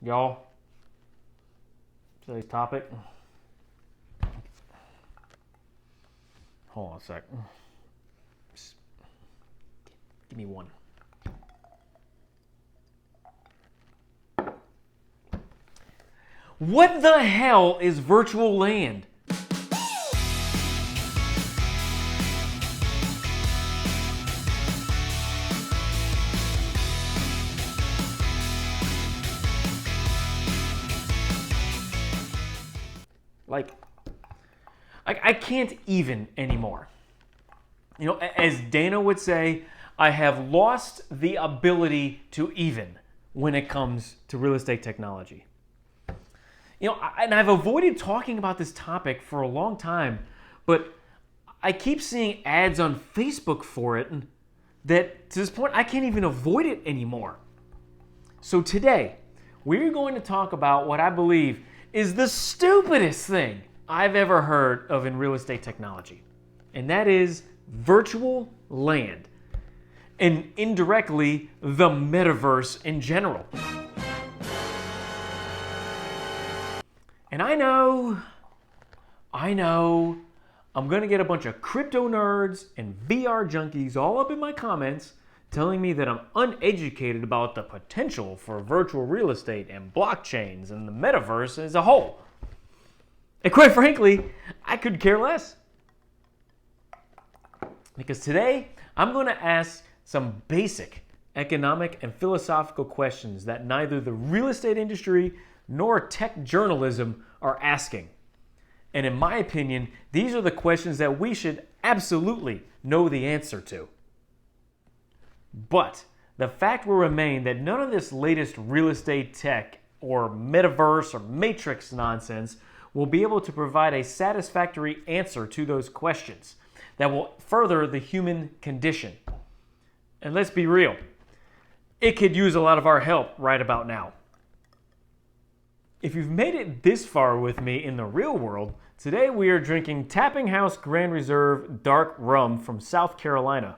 y'all. Today's topic. Hold on a sec. Just give me one. What the hell is virtual land? I can't even anymore. You know, as Dana would say, I have lost the ability to even when it comes to real estate technology. You know, and I've avoided talking about this topic for a long time, but I keep seeing ads on Facebook for it that to this point I can't even avoid it anymore. So today, we're going to talk about what I believe is the stupidest thing I've ever heard of in real estate technology, and that is virtual land, and indirectly the metaverse in general. And I know, I'm gonna get a bunch of crypto nerds and VR junkies all up in my comments telling me that I'm uneducated about the potential for virtual real estate and blockchains and the metaverse as a whole. And quite frankly, I could care less. Because today, I'm going to ask some basic economic and philosophical questions that neither the real estate industry nor tech journalism are asking. And in my opinion, these are the questions that we should absolutely know the answer to. But the fact will remain that none of this latest real estate tech or metaverse or matrix nonsense will be able to provide a satisfactory answer to those questions that will further the human condition. And let's be real, it could use a lot of our help right about now. If you've made it this far with me in the real world, today we are drinking Tapping House Grand Reserve Dark Rum from South Carolina.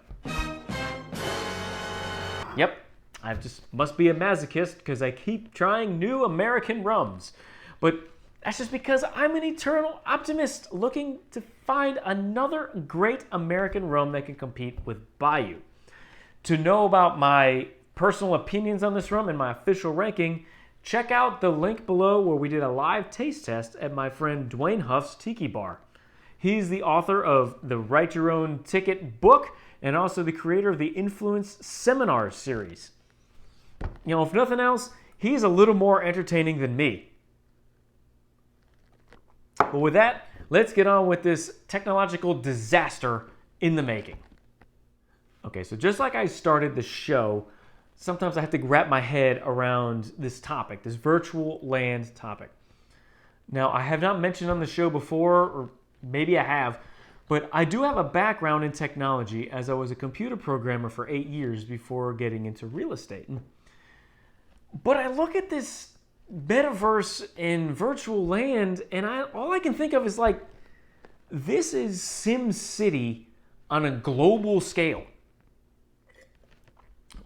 Yep, I just must be a masochist because I keep trying new American rums. But that's just because I'm an eternal optimist looking to find another great American rum that can compete with Bayou. To know about my personal opinions on this rum and my official ranking, check out the link below where we did a live taste test at my friend Duane Huff's Tiki Bar. He's the author of the Write Your Own Ticket book and also the creator of the Influence Seminar series. You know, if nothing else, he's a little more entertaining than me. But with that, let's get on with this technological disaster in the making. Okay, so just like I started the show, sometimes I have to wrap my head around this topic, this virtual land topic. Now, I have not mentioned on the show before, or maybe I have, but I do have a background in technology as I was a computer programmer for 8 years before getting into real estate. But I look at this metaverse and virtual land, and all I can think of is like, this is Sim City on a global scale.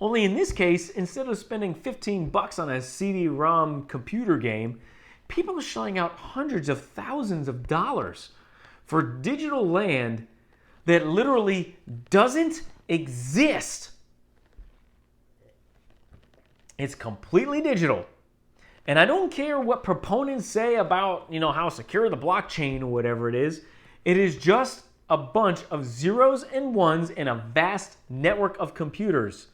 Only in this case, instead of spending $15 on a CD-ROM computer game, people are shelling out hundreds of thousands of dollars for digital land that literally doesn't exist. It's completely digital. And I don't care what proponents say about, how secure the blockchain or whatever it is. It is just a bunch of zeros and ones in a vast network of computers.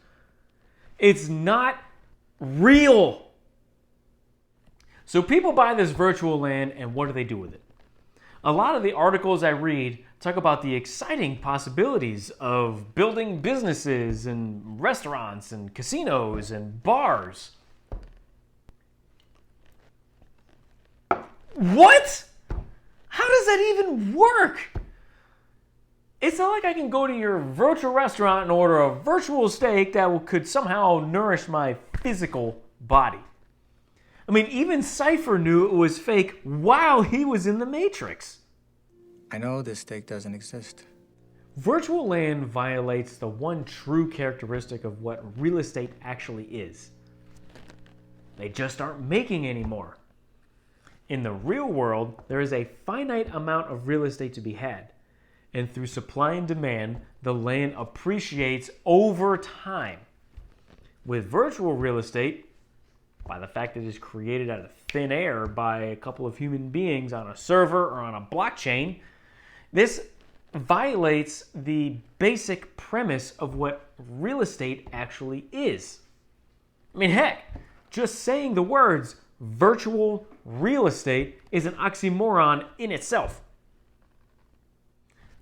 It's not real. So people buy this virtual land, and what do they do with it? A lot of the articles I read talk about the exciting possibilities of building businesses and restaurants and casinos and bars. What? How does that even work? It's not like I can go to your virtual restaurant and order a virtual steak that could somehow nourish my physical body. I mean, even Cypher knew it was fake while he was in the Matrix. I know this steak doesn't exist. Virtual land violates the one true characteristic of what real estate actually is. They just aren't making any more. In the real world, there is a finite amount of real estate to be had. And through supply and demand, the land appreciates over time. With virtual real estate, by the fact that it is created out of thin air by a couple of human beings on a server or on a blockchain, this violates the basic premise of what real estate actually is. I mean, heck, just saying the words virtual real estate is an oxymoron in itself.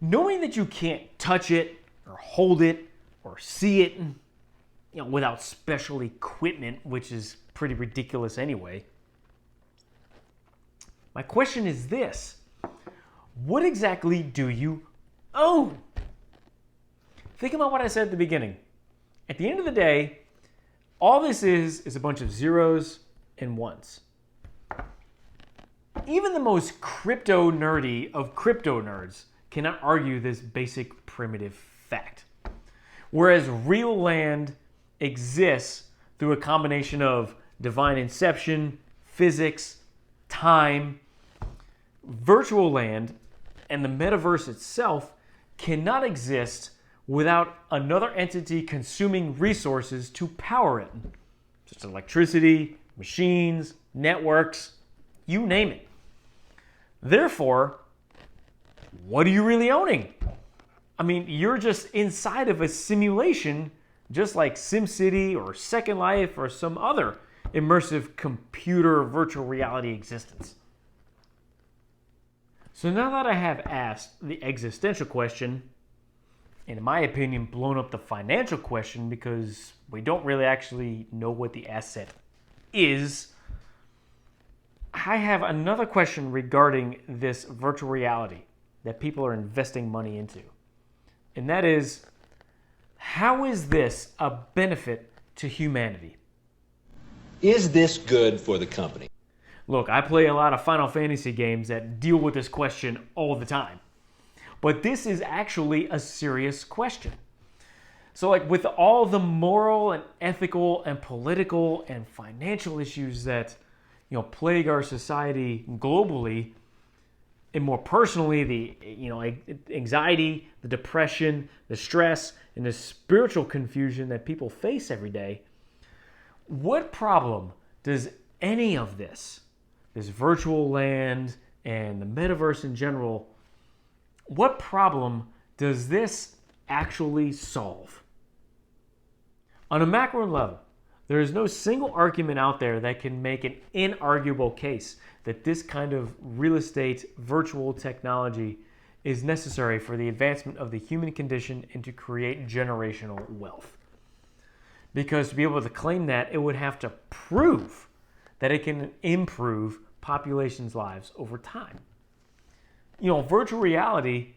Knowing that you can't touch it or hold it or see it, without special equipment, which is pretty ridiculous anyway. My question is this: what exactly do you own? Think about what I said at the beginning. At the end of the day, all this is a bunch of zeros and ones. Even the most crypto nerdy of crypto nerds cannot argue this basic primitive fact. Whereas real land exists through a combination of divine inception, physics, time, virtual land, and the metaverse itself cannot exist without another entity consuming resources to power it, such as electricity, machines, networks, you name it. Therefore, what are you really owning? I mean, you're just inside of a simulation, just like SimCity or Second Life or some other immersive computer virtual reality existence. So now that I have asked the existential question, and in my opinion, blown up the financial question because we don't really actually know what the asset is, I have another question regarding this virtual reality that people are investing money into. And that is, how is this a benefit to humanity? Is this good for the company? Look, I play a lot of Final Fantasy games that deal with this question all the time. But this is actually a serious question. So like with all the moral and ethical and political and financial issues that plague our society globally, and more personally the anxiety, the depression, the stress, and the spiritual confusion that people face every day, what problem does any of this virtual land and the metaverse in general, what problem does this actually solve? On a macro level, there is no single argument out there that can make an inarguable case that this kind of real estate virtual technology is necessary for the advancement of the human condition and to create generational wealth. Because to be able to claim that, it would have to prove that it can improve populations' lives over time. Virtual reality,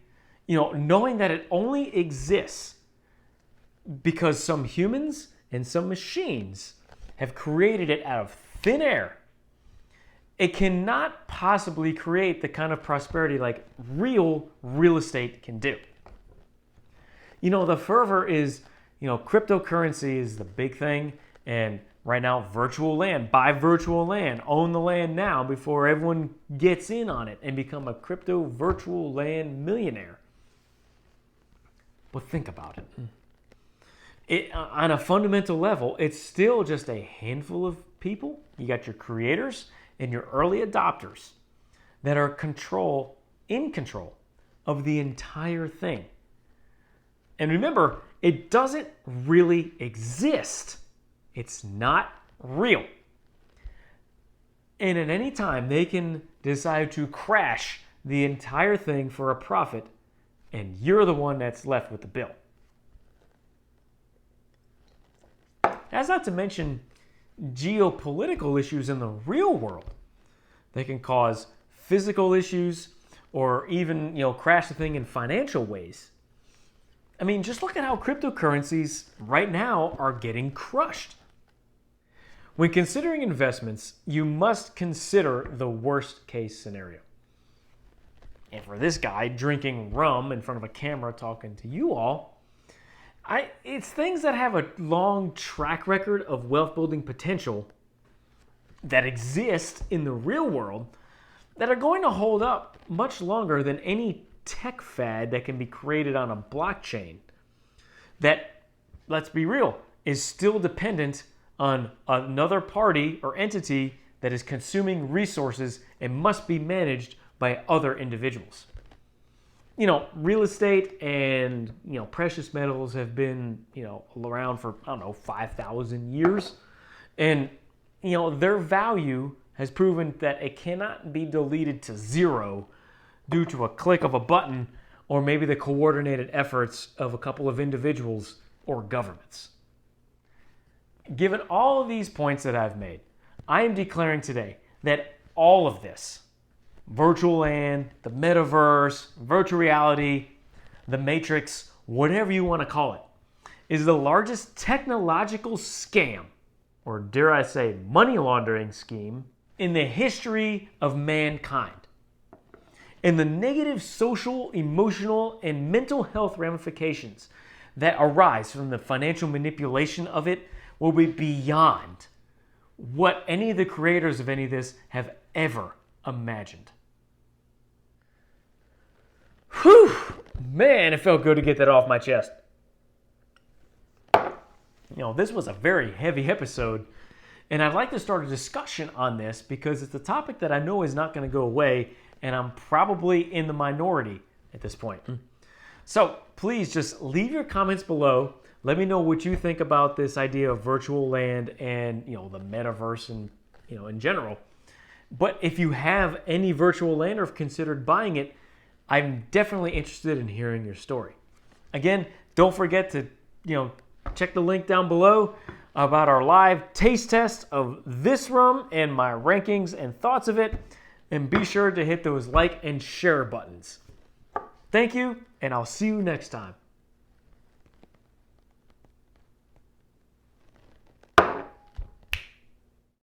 knowing that it only exists because some humans and some machines have created it out of thin air, it cannot possibly create the kind of prosperity like real estate can do. The fervor is, cryptocurrency is the big thing, and right now, virtual land. Buy virtual land. Own the land now before everyone gets in on it and become a crypto virtual land millionaire. But think about it. On a fundamental level, it's still just a handful of people. You got your creators and your early adopters that are in control of the entire thing. And remember, it doesn't really exist. It's not real. And at any time, they can decide to crash the entire thing for a profit, and you're the one that's left with the bill. That's not to mention geopolitical issues in the real world. They can cause physical issues or even, crash the thing in financial ways. I mean, just look at how cryptocurrencies right now are getting crushed. When considering investments, you must consider the worst case scenario. And for this guy drinking rum in front of a camera talking to you all, it's things that have a long track record of wealth building potential that exist in the real world that are going to hold up much longer than any tech fad that can be created on a blockchain that, let's be real, is still dependent on another party or entity that is consuming resources and must be managed by other individuals. Real estate and, precious metals have been, around for, 5,000 years. And, their value has proven that it cannot be deleted to zero due to a click of a button or maybe the coordinated efforts of a couple of individuals or governments. Given all of these points that I've made, I am declaring today that all of this, virtual land, the metaverse, virtual reality, the matrix, whatever you want to call it, is the largest technological scam, or dare I say money laundering scheme, in the history of mankind. And the negative social, emotional, and mental health ramifications that arise from the financial manipulation of it will be beyond what any of the creators of any of this have ever imagined. Whew! Man, it felt good to get that off my chest. This was a very heavy episode, and I'd like to start a discussion on this because it's a topic that I know is not going to go away, and I'm probably in the minority at this point. So please just leave your comments below. Let me know what you think about this idea of virtual land and, the metaverse and, in general. But if you have any virtual land or have considered buying it, I'm definitely interested in hearing your story. Again, don't forget to, check the link down below about our live taste test of this rum and my rankings and thoughts of it. And be sure to hit those like and share buttons. Thank you, and I'll see you next time.